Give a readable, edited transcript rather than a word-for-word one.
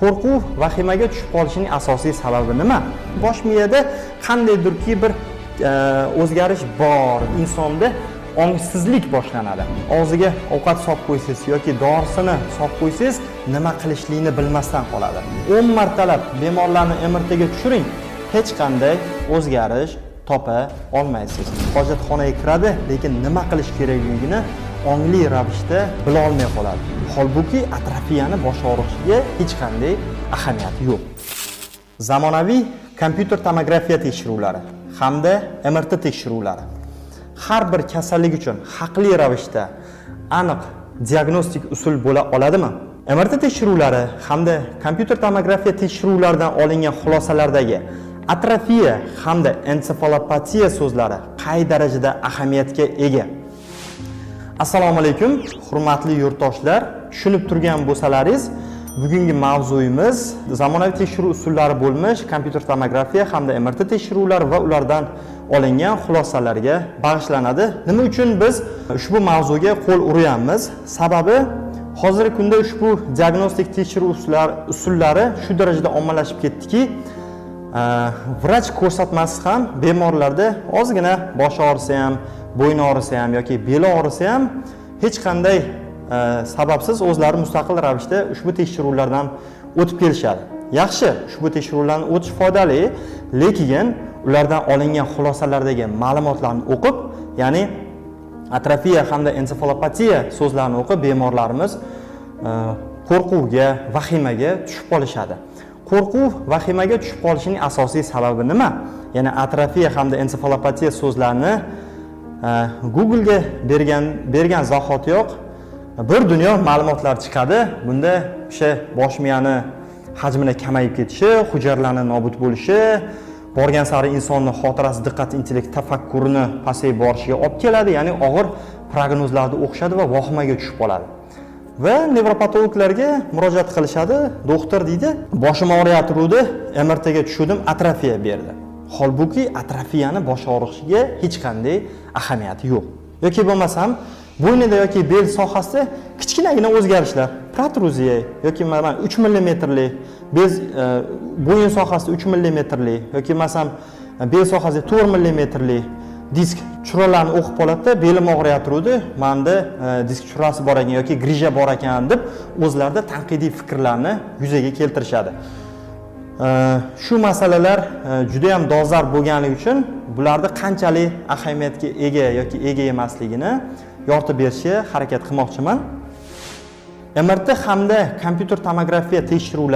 Qo'rquv, vahimaga tushib qolishining asosiy sababi nima? Bosh miyada qandaydirki bir o'zgarish bor, insonda ongsizlik boshlanadi. Og'ziga ovqat solib qo'ysiz yoki dorisini solib qo'ysiz, nima qilishlikni bilmasdan qoladi. 10 martalab bemorlarni MRTga tushiring, hech qanday o'zgarish topa olmaysiz. Hojatxonaga kiradi, lekin nima qilish kerakligini ongli ravishda bila olmay qoladi. Holbuki atrofiyani bosh og'rishiga hech qanday ahamiyati yo'q. Zamonaviy kompyuter tomografiya tekshiruvlari hamda MRT tekshiruvlari har bir kasallik uchun haqli ravishda aniq diagnostik usul bo'la oladimi? MRT tekshiruvlari hamda kompyuter tomografiya tekshiruvlaridan olingan xulosalardagi atrofiya hamda ensefalopatiya so'zlari qay darajada ahamiyatga ega? Assalomu alaykum, hurmatli yurtdoshlar. Tushunib turgan bo'lsalaringiz, bugungi mavzuyimiz zamonaviy tekshiruv usullari bo'lmish kompyuter tomografiya hamda MRT tekshiruvlari va ulardan olingan xulosalarga bag'ishlanadi. Nima uchun biz ushbu mavzuga qo'l uryapmiz? Sababi hozirgi kunda ushbu diagnostik tekshiruv usullari shu darajada ommalashib ketdiki, vrach ko'rsatmasi ham bemorlarda ozgina bosh og'risa ham, bo'yin og'risa ham yoki beli og'risa ham hech qanday sababsiz o'zlari mustaqil ravishda ushbu tekshiruvlardan o'tib kelishadi. Yaxshi, ushbu tekshiruvlarni o'tish foydali, lekin ulardan olingan xulosalardagi ma'lumotlarni o'qib, ya'ni atrofiya hamda ensefalopatiya so'zlarini o'qib bemorlarimiz qo'rquvga, vahimaga tushib qolishadi. Qo'rquv, vahimaga tushib qolishining asosiy sababi nima? Ya'ni atrofiya hamda ensefalopatiya so'zlarini Google'ga bergan zahotiyoq bir dunyo ma'lumotlar chiqadi. Bunda o'sha bosh miyani hajmini kamayib ketishi, hujayralarning nobud bo'lishi, borgan sari insonning xotirasi, diqqat, intellekt, tafakkurini pasayib borishiga olib keladi, ya'ni og'ir prognozlarni o'qishadi va vahimaga tushib qoladi. Va nevropatologlarga murojaat qilishadi. Doktor deydi, boshim og'riyotgandi, MRTga tushdim, atrofiya berdi. Holbuki atrofiyani bosh og'rishiga hech qanday ahamiyati yo'q. Yoki bo'lmasam bo'ynida yoki bel sohasida kichkinagina o'zgarishlar, protruziya yoki mana 3 mmlik bez bo'yin sohasida 3 mmlik yoki masalan bel sohasida 4 mmlik disk churalarni o'qib qoladida, belim og'riyotgandi, menda disk churasi bor ekan yoki grija bor ekan deb o'zlarida tanqidiy fikrlarni yuzaga keltirishadi. Shu masalalar juda ham dolzarb bo'lganligi uchun bularni qanchalik ahamiyatga ega yoki ega emasligini yoritib berishga harakat qilmoqchiman. MRT hamda kompyuter tomografiya tekshiruvlari